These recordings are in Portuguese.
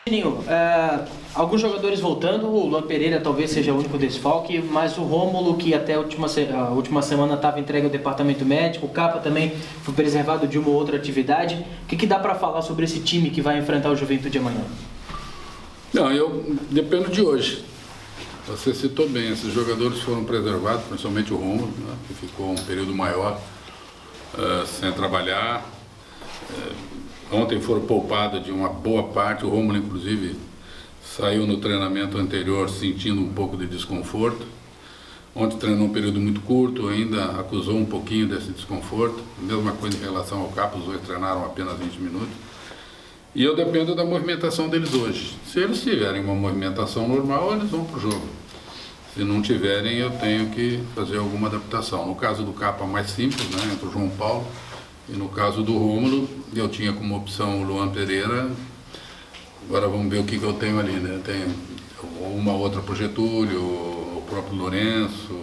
Juninho, alguns jogadores voltando, o Luan Pereira talvez seja o único desfalque, mas o Rômulo, que até a última semana estava entregue ao departamento médico, o Capa também foi preservado de uma ou outra atividade. O que dá para falar sobre esse time que vai enfrentar o Juventude amanhã? Não, dependo de hoje. Você citou bem, esses jogadores foram preservados, principalmente o Rômulo, né, que ficou um período maior sem trabalhar. Ontem foram poupados de uma boa parte, o Rômulo inclusive saiu no treinamento anterior sentindo um pouco de desconforto. Ontem treinou um período muito curto, ainda acusou um pouquinho desse desconforto. Mesma coisa em relação ao Capa, os dois treinaram apenas 20 minutos. E eu dependo da movimentação deles hoje. Se eles tiverem uma movimentação normal, eles vão para o jogo. Se não tiverem, eu tenho que fazer alguma adaptação. No caso do Capa, mais simples, né, entre o João Paulo. E no caso do Rômulo, eu tinha como opção o Luan Pereira. Agora vamos ver o que eu tenho ali, né? Tenho uma outra para o Getúlio, o próprio Lourenço,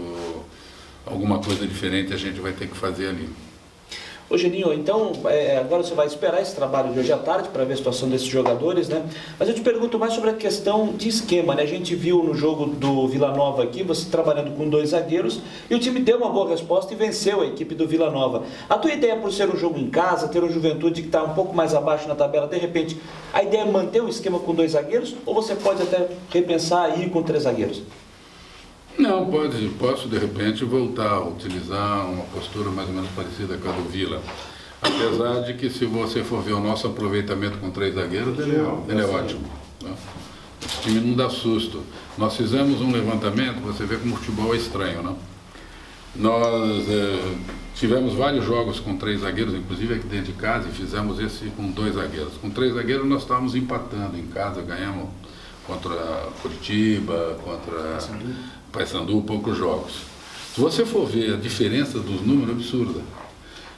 alguma coisa diferente a gente vai ter que fazer ali. Ô Geninho, então agora você vai esperar esse trabalho de hoje à tarde para ver a situação desses jogadores, né? Mas eu te pergunto mais sobre a questão de esquema, né? A gente viu no jogo do Vila Nova aqui, você trabalhando com 2 zagueiros, e o time deu uma boa resposta e venceu a equipe do Vila Nova. A tua ideia, por ser um jogo em casa, ter um Juventude que está um pouco mais abaixo na tabela, de repente, a ideia é manter o esquema com 2 zagueiros, ou você pode até repensar e ir com 3 zagueiros? Não, posso de repente voltar a utilizar uma postura mais ou menos parecida com a do Vila. Apesar de que, se você for ver o nosso aproveitamento com 3 zagueiros, ele é ótimo. Né? Esse time não dá susto. Nós fizemos um levantamento, você vê como o futebol é estranho, né? Nós tivemos vários jogos com 3 zagueiros, inclusive aqui dentro de casa, e fizemos esse com 2 zagueiros. Com 3 zagueiros nós estávamos empatando em casa, ganhamos contra Curitiba, contra Paysandu, poucos jogos. Se você for ver a diferença dos números, é absurda.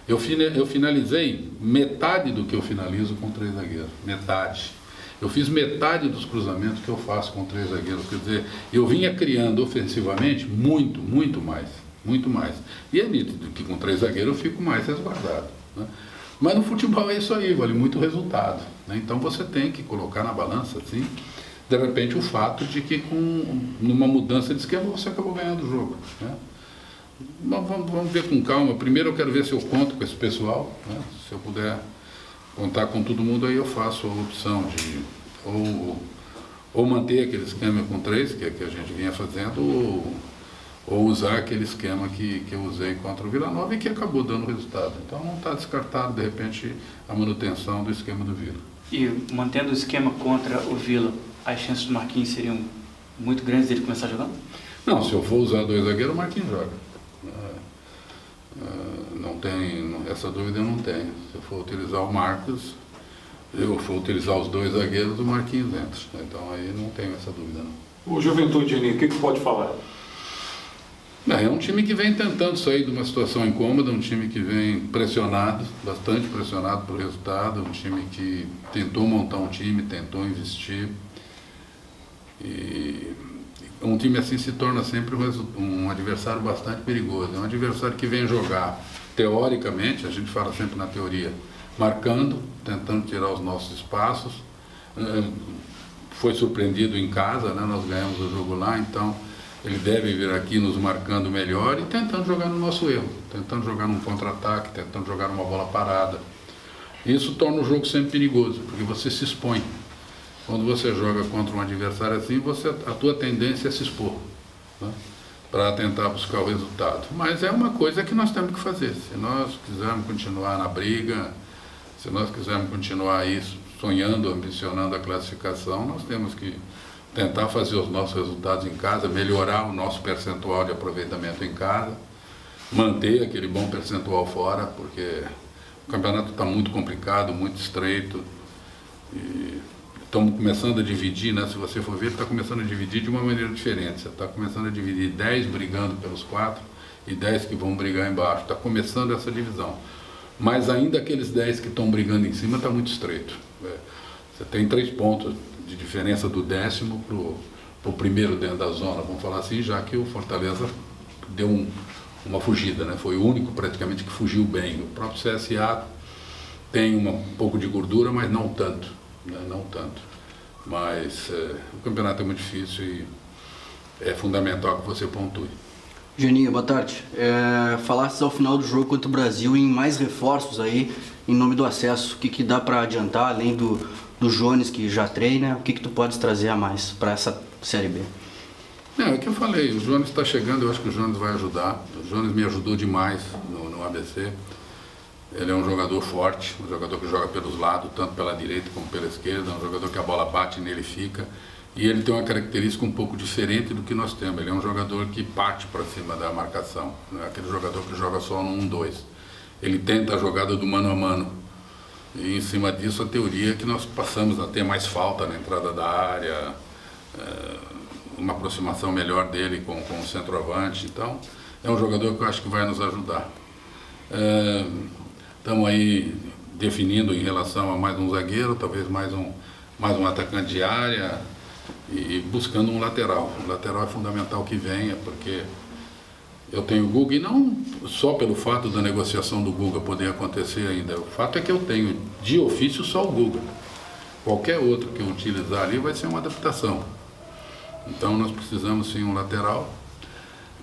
Eu finalizei metade do que eu finalizo com 3 zagueiros, metade. Eu fiz metade dos cruzamentos que eu faço com 3 zagueiros, quer dizer, eu vinha criando ofensivamente muito mais. E é nítido que com 3 zagueiros eu fico mais resguardado, né? Mas no futebol é isso aí, vale muito resultado, né? Então você tem que colocar na balança, assim, de repente, o fato de que numa mudança de esquema você acabou ganhando o jogo, né? Vamos ver com calma. Primeiro eu quero ver se eu conto com esse pessoal, né? Se eu puder contar com todo mundo, aí eu faço a opção de ou manter aquele esquema com 3, que a gente vinha fazendo, ou usar aquele esquema que eu usei contra o Vila Nova e que acabou dando resultado. Então não está descartado, de repente, a manutenção do esquema do Vila. E mantendo o esquema contra o Vila, as chances do Marquinhos seriam muito grandes dele começar jogando? Não, se eu for usar 2 zagueiros, o Marquinhos joga. Essa dúvida eu não tenho. Se eu for utilizar o Marcos, eu for utilizar os 2 zagueiros, o Marquinhos entra. Então aí não tenho essa dúvida, não. O Juventude, Geninho, o que pode falar? É um time que vem tentando sair de uma situação incômoda, um time que vem pressionado, bastante pressionado pelo resultado, um time que tentou montar um time, tentou investir. E um time assim se torna sempre um adversário bastante perigoso. É um adversário que vem jogar, teoricamente, a gente fala sempre na teoria, marcando, tentando tirar os nossos espaços. Foi surpreendido em casa, né? Nós ganhamos o jogo lá, então ele deve vir aqui nos marcando melhor e tentando jogar no nosso erro, tentando jogar num contra-ataque, tentando jogar numa bola parada. Isso torna o jogo sempre perigoso, porque você se expõe. Quando você joga contra um adversário assim, a tua tendência é se expor, né? Para tentar buscar o resultado. Mas é uma coisa que nós temos que fazer. Se nós quisermos continuar na briga, se nós quisermos continuar isso, sonhando, ambicionando a classificação, nós temos que tentar fazer os nossos resultados em casa, melhorar o nosso percentual de aproveitamento em casa, manter aquele bom percentual fora, porque o campeonato está muito complicado, muito estreito, e estamos começando a dividir, né? Se você for ver, está começando a dividir de uma maneira diferente. Você está começando a dividir 10 brigando pelos 4 e 10 que vão brigar embaixo. Está começando essa divisão. Mas ainda aqueles 10 que estão brigando em cima está muito estreito. Você tem 3 pontos de diferença do 10º para o primeiro dentro da zona, vamos falar assim, já que o Fortaleza deu uma fugida, né? Foi o único praticamente que fugiu bem. O próprio CSA tem um pouco de gordura, mas não tanto, né? Não tanto. Mas o campeonato é muito difícil e é fundamental que você pontue. Geninho, boa tarde. Falaste ao final do jogo contra o Brasil em mais reforços aí, em nome do acesso. O que dá para adiantar, além do Jones que já treina? O que tu podes trazer a mais para essa Série B? É o que eu falei, o Jones está chegando, eu acho que o Jones vai ajudar. O Jones me ajudou demais no ABC. Ele é um jogador forte, um jogador que joga pelos lados, tanto pela direita como pela esquerda, um jogador que a bola bate nele fica. E ele tem uma característica um pouco diferente do que nós temos. Ele é um jogador que parte para cima da marcação, não é aquele jogador que joga só no 1-2. Ele tenta a jogada do mano a mano. E em cima disso a teoria é que nós passamos a ter mais falta na entrada da área, uma aproximação melhor dele com o centroavante. Então é um jogador que eu acho que vai nos ajudar. Estamos aí definindo em relação a mais um zagueiro, talvez mais um atacante de área e buscando um lateral. O lateral é fundamental que venha, porque eu tenho o Guga, e não só pelo fato da negociação do Guga poder acontecer ainda. O fato é que eu tenho de ofício só o Guga. Qualquer outro que eu utilizar ali vai ser uma adaptação. Então nós precisamos sim um lateral.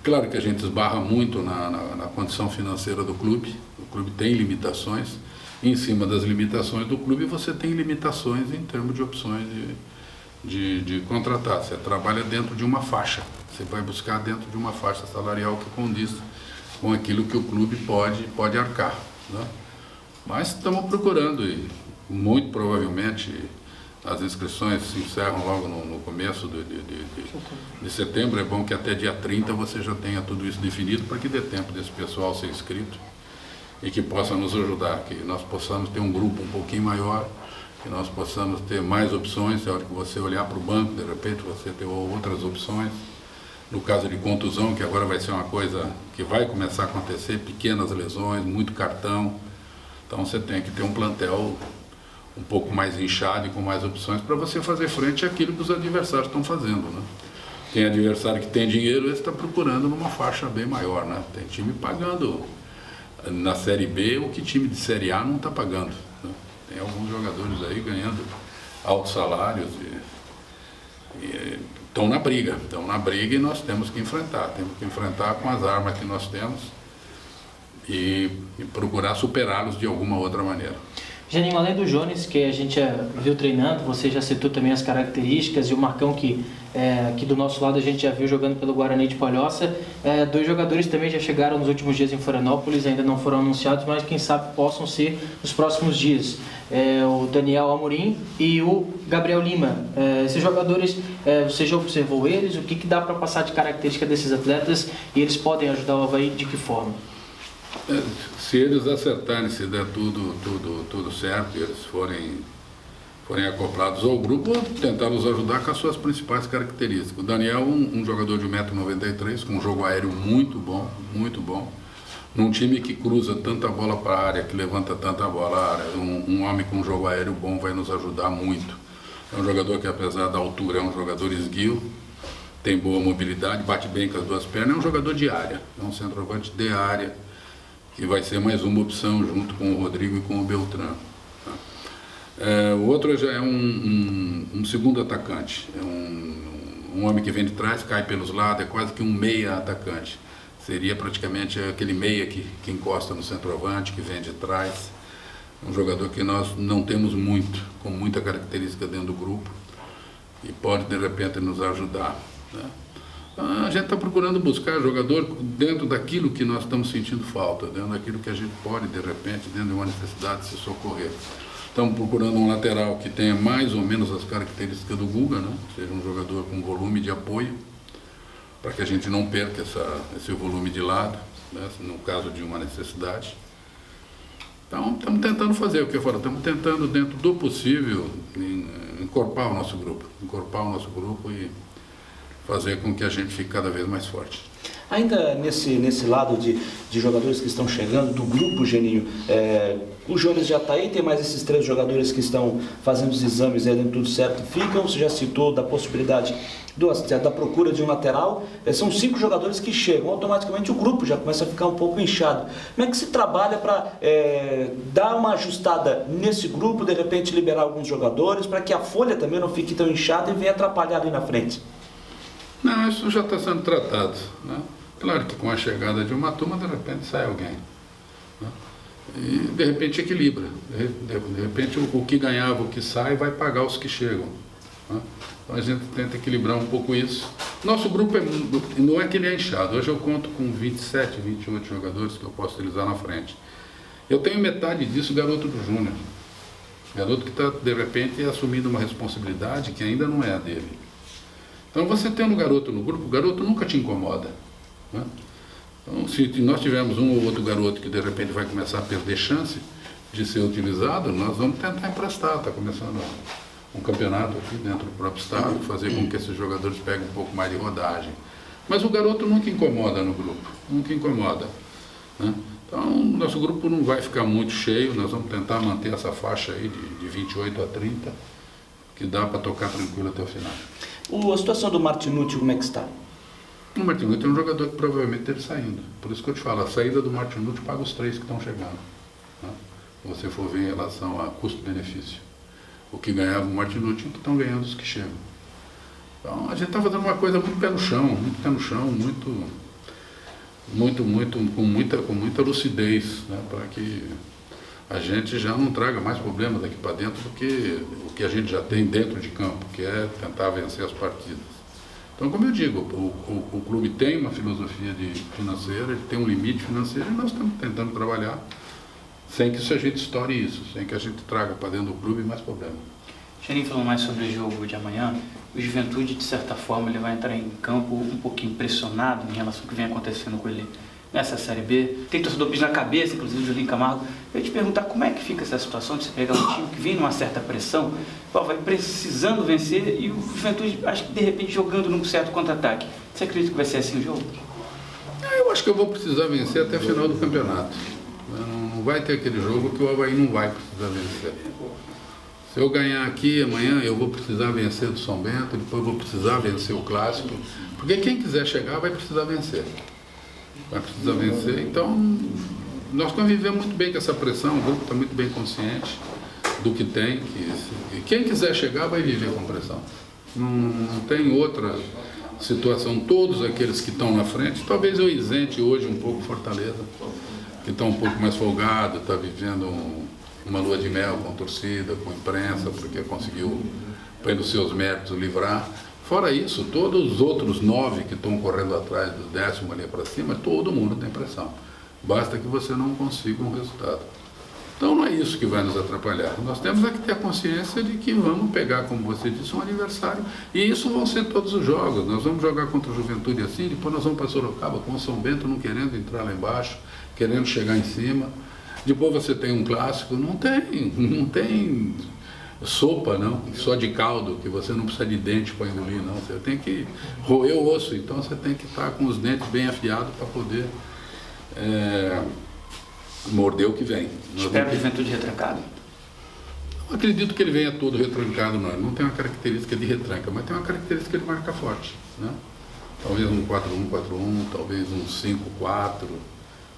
Claro que a gente esbarra muito na condição financeira do clube. O clube tem limitações. E em cima das limitações do clube você tem limitações em termos de opções de contratar. Você trabalha dentro de uma faixa. Você vai buscar dentro de uma faixa salarial que condiz com aquilo que o clube pode arcar, né? Mas estamos procurando e muito provavelmente as inscrições se encerram logo no começo de setembro. É bom que até dia 30 você já tenha tudo isso definido para que dê tempo desse pessoal ser inscrito e que possa nos ajudar, que nós possamos ter um grupo um pouquinho maior, que nós possamos ter mais opções. Na hora que você olhar para o banco, de repente você ter outras opções. No caso de contusão, que agora vai ser uma coisa que vai começar a acontecer, pequenas lesões, muito cartão. Então você tem que ter um plantel um pouco mais inchado e com mais opções para você fazer frente àquilo que os adversários estão fazendo, né? Tem adversário que tem dinheiro, ele está procurando numa faixa bem maior, né? Tem time pagando na Série B o que time de Série A não está pagando, né? Tem alguns jogadores aí ganhando altos salários e estão na briga e nós temos que enfrentar com as armas que nós temos e procurar superá-los de alguma outra maneira. Geninho, além do Jones, que a gente já viu treinando, você já citou também as características, e o Marcão, que aqui do nosso lado a gente já viu jogando pelo Guarani de Palhoça. Dois jogadores também já chegaram nos últimos dias em Florianópolis, ainda não foram anunciados, mas quem sabe possam ser nos próximos dias. O Daniel Amorim e o Gabriel Lima. Esses jogadores, você já observou eles? O que dá para passar de característica desses atletas, e eles podem ajudar o Avaí de que forma? Se eles acertarem, se der tudo certo, e eles forem acoplados ao grupo, tentar nos ajudar com as suas principais características. O Daniel, um jogador de 1,93 m, com um jogo aéreo muito bom, num time que cruza tanta bola para a área, que levanta tanta bola à área. Um homem com um jogo aéreo bom vai nos ajudar muito. É um jogador que, apesar da altura, é um jogador esguio, tem boa mobilidade, bate bem com as duas pernas, é um jogador de área, é um centroavante de área, que vai ser mais uma opção junto com o Rodrigo e com o Beltrán. O outro já é um segundo atacante, é um homem que vem de trás, cai pelos lados, é quase que um meia atacante. Seria praticamente aquele meia que encosta no centroavante, que vem de trás. Um jogador que nós não temos muito, com muita característica dentro do grupo, e pode de repente nos ajudar, né? A gente está procurando buscar jogador dentro daquilo que nós estamos sentindo falta, dentro daquilo que a gente pode, de repente, dentro de uma necessidade, se socorrer. Estamos procurando um lateral que tenha mais ou menos as características do Guga, né? Seja um jogador com volume de apoio, para que a gente não perca esse volume de lado, né? No caso de uma necessidade. Então, estamos tentando fazer o que eu falo, estamos tentando, dentro do possível, encorpar o nosso grupo e fazer com que a gente fique cada vez mais forte. Ainda nesse lado de jogadores que estão chegando, do grupo, Geninho, o Jones já está aí, tem mais esses 3 jogadores que estão fazendo os exames aí, dando tudo certo, ficam. Você já citou da possibilidade da procura de um lateral. São 5 jogadores que chegam, automaticamente o grupo já começa a ficar um pouco inchado. Como é que se trabalha para dar uma ajustada nesse grupo, de repente liberar alguns jogadores, para que a folha também não fique tão inchada e venha atrapalhar ali na frente? Não, isso já está sendo tratado, né? Claro que com a chegada de uma turma, de repente sai alguém, né? E de repente equilibra. De repente o que ganhava, o que sai, vai pagar os que chegam, né? Então a gente tenta equilibrar um pouco isso. Nosso grupo não é que ele é inchado. Hoje eu conto com 27, 28 jogadores que eu posso utilizar na frente. Eu tenho metade disso garoto do Júnior. Garoto que está, de repente, assumindo uma responsabilidade que ainda não é a dele. Então você tendo garoto no grupo, o garoto nunca te incomoda, né? Então se nós tivermos um ou outro garoto que de repente vai começar a perder chance de ser utilizado, nós vamos tentar emprestar. Está começando um campeonato aqui dentro do próprio estado, fazer com que esses jogadores peguem um pouco mais de rodagem. Mas o garoto nunca incomoda no grupo, nunca incomoda, né? Então nosso grupo não vai ficar muito cheio, nós vamos tentar manter essa faixa aí de 28 a 30, que dá para tocar tranquilo até o final. A situação do Martinucci, como é que está? O Martinucci é um jogador que provavelmente deve saindo. Por isso que eu te falo, a saída do Martinucci paga os 3 que estão chegando, né? Se você for ver em relação a custo-benefício. O que ganhava o Martinucci, que estão ganhando os que chegam. Então a gente está fazendo uma coisa muito pé no chão, com muita lucidez, né? Para que a gente já não traga mais problemas daqui para dentro do que o que a gente já tem dentro de campo, que é tentar vencer as partidas. Então, como eu digo, o clube tem uma filosofia financeira, ele tem um limite financeiro e nós estamos tentando trabalhar sem que a gente estoure isso, sem que a gente traga para dentro do clube mais problemas. Geninho, falando mais sobre o jogo de amanhã, o Juventude, de certa forma, ele vai entrar em campo um pouquinho pressionado em relação ao que vem acontecendo com ele nessa Série B. Tem torcedor piso na cabeça, inclusive o Julinho Camargo. Eu ia te perguntar como é que fica essa situação de você pegar um time que vem numa certa pressão, vai precisando vencer e o Juventude, acho que de repente jogando num certo contra-ataque. Você acredita que vai ser assim o jogo? Eu acho que eu vou precisar vencer até o final do campeonato. Não vai ter aquele jogo que o Avaí não vai precisar vencer. Se eu ganhar aqui amanhã, eu vou precisar vencer do São Bento, depois eu vou precisar vencer o Clássico, porque quem quiser chegar vai precisar vencer. Vai precisar vencer. Então, nós convivemos muito bem com essa pressão, o grupo está muito bem consciente do que tem. Quem quiser chegar vai viver com pressão. Não tem outra situação. Todos aqueles que estão na frente, talvez eu isente hoje um pouco Fortaleza, que está um pouco mais folgado, está vivendo uma lua de mel com a torcida, com a imprensa, porque conseguiu, pelos seus méritos, livrar. Fora isso, todos os outros 9 que estão correndo atrás do 10º ali para cima, todo mundo tem pressão. Basta que você não consiga um resultado. Então não é isso que vai nos atrapalhar. Nós temos é que ter a consciência de que vamos pegar, como você disse, um aniversário. E isso vão ser todos os jogos. Nós vamos jogar contra o Juventude assim, depois nós vamos para Sorocaba com o São Bento não querendo entrar lá embaixo, querendo chegar em cima. Depois você tem um clássico. Não tem sopa, não, só de caldo, que você não precisa de dente para engolir, não. Você tem que roer o osso, então você tem que estar com os dentes bem afiados para poder morder o que vem. Espera o Juventude retrancado? Eu acredito que ele venha todo retrancado, não. Ele não tem uma característica de retranca, mas tem uma característica de marca forte, né? Talvez um 4-1-4-1, talvez um 5-4,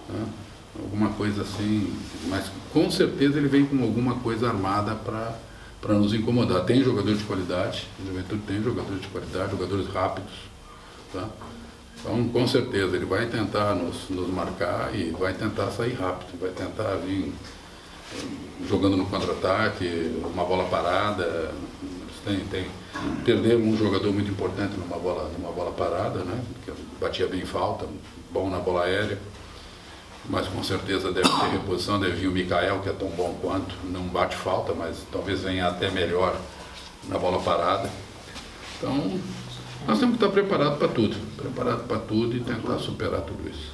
né? Alguma coisa assim, mas com certeza ele vem com alguma coisa armada para nos incomodar. Tem jogadores de qualidade, o Juventude tem jogadores de qualidade, jogadores rápidos, tá? Então, com certeza, ele vai tentar nos marcar e vai tentar sair rápido, vai tentar vir jogando no contra-ataque, uma bola parada. Perderam um jogador muito importante numa bola parada, né? Que batia bem falta, bom na bola aérea. Mas com certeza deve ter reposição, deve vir o Mikael, que é tão bom quanto, não bate falta, mas talvez venha até melhor na bola parada. Então, nós temos que estar preparados para tudo e tentar superar tudo isso.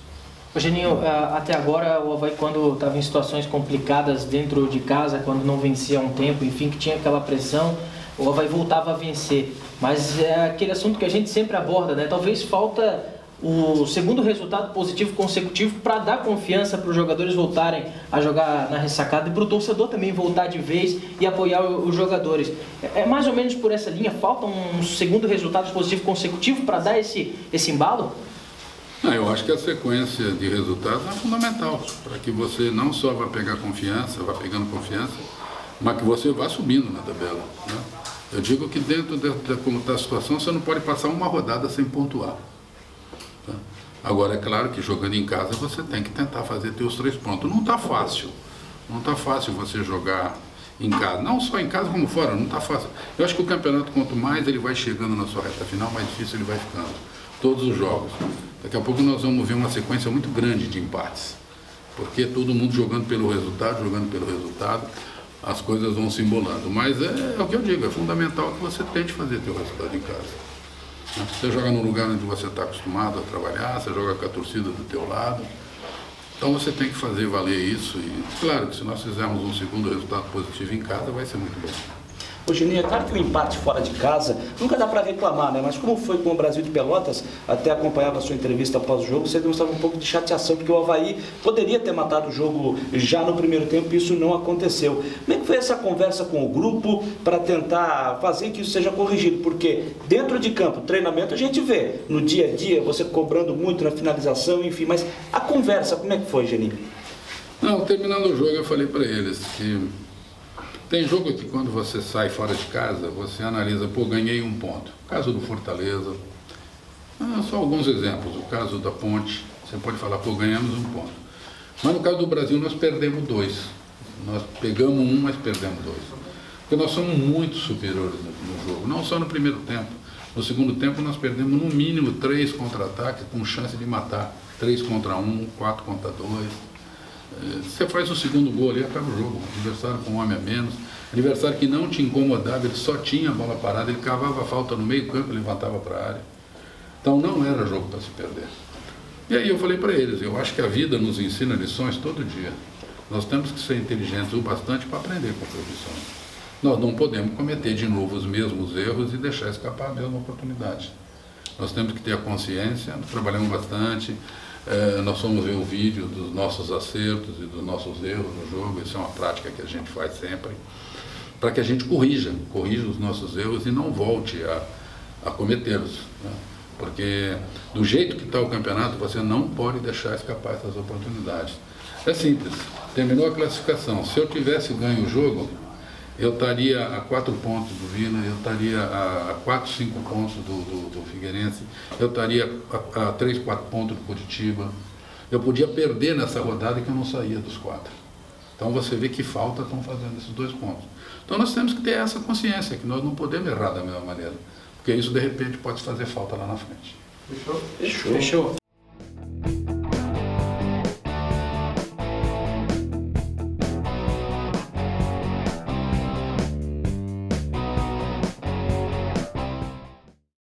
Geninho, até agora o Avaí, quando estava em situações complicadas dentro de casa, quando não vencia há um tempo, enfim, que tinha aquela pressão, o Avaí voltava a vencer. Mas é aquele assunto que a gente sempre aborda, né? Talvez falta o segundo resultado positivo consecutivo para dar confiança para os jogadores voltarem a jogar na ressacada e para o torcedor também voltar de vez e apoiar os jogadores. É mais ou menos por essa linha? Falta um segundo resultado positivo consecutivo para dar esse embalo? Eu acho que a sequência de resultados é fundamental para que você não só vá pegar confiança, vá pegando confiança, mas que você vá subindo na tabela, né? Eu digo que dentro de como está a situação, você não pode passar uma rodada sem pontuar. Tá? Agora, é claro que jogando em casa você tem que tentar fazer teus 3 pontos. Não está fácil. Não está fácil você jogar em casa. Não só em casa como fora, não está fácil. Eu acho que o campeonato, quanto mais ele vai chegando na sua reta final, mais difícil ele vai ficando. Todos os jogos. Daqui a pouco nós vamos ver uma sequência muito grande de empates. Porque todo mundo jogando pelo resultado, as coisas vão se embolando. Mas é o que eu digo, é fundamental que você tente fazer teu resultado em casa. Você joga num lugar onde você está acostumado a trabalhar, você joga com a torcida do teu lado. Então você tem que fazer valer isso. E claro que se nós fizermos um segundo resultado positivo em casa, vai ser muito bom. Ô Juninho, é claro que o empate fora de casa nunca dá para reclamar, né? Mas como foi com o Brasil de Pelotas, até acompanhava a sua entrevista após o jogo, você demonstrava um pouco de chateação, porque o Avaí poderia ter matado o jogo já no primeiro tempo e isso não aconteceu. Como é que foi essa conversa com o grupo para tentar fazer que isso seja corrigido? Porque dentro de campo, treinamento, a gente vê no dia a dia, você cobrando muito na finalização, enfim, mas a conversa, como é que foi, Juninho? Não, terminando o jogo eu falei para eles que tem jogo que quando você sai fora de casa, você analisa, ganhei 1 ponto. O caso do Fortaleza, só alguns exemplos. O caso da Ponte, você pode falar, ganhamos 1 ponto. Mas no caso do Brasil, nós perdemos 2. Nós pegamos 1, mas perdemos 2. Porque nós somos muito superiores no jogo, não só no primeiro tempo. No segundo tempo, nós perdemos no mínimo 3 contra-ataques com chance de matar. 3 contra 1, 4 contra 2. Você faz o segundo gol ali e acaba o jogo. Adversário com um homem a menos. Adversário que não te incomodava, ele só tinha a bola parada, ele cavava a falta no meio campo e levantava para a área. Então não era jogo para se perder. E aí eu falei para eles, eu acho que a vida nos ensina lições todo dia. Nós temos que ser inteligentes o bastante para aprender com as lições. Nós não podemos cometer de novo os mesmos erros e deixar escapar a mesma oportunidade. Nós temos que ter a consciência, nós trabalhamos bastante. Nós fomos ver o vídeo dos nossos acertos e dos nossos erros no jogo. Isso é uma prática que a gente faz sempre, para que a gente corrija os nossos erros e não volte a cometê-los, né? Porque do jeito que está o campeonato, você não pode deixar escapar essas oportunidades. É simples, terminou a classificação. Se eu tivesse ganho o jogo, eu estaria a 4 pontos do Vila, eu estaria a 4, 5 pontos do Figueirense, eu estaria a 3, 4 pontos do Curitiba. Eu podia perder nessa rodada que eu não saía dos 4. Então você vê que falta estão fazendo esses 2 pontos. Então nós temos que ter essa consciência, que nós não podemos errar da mesma maneira, porque isso de repente pode fazer falta lá na frente. Fechou? Fechou.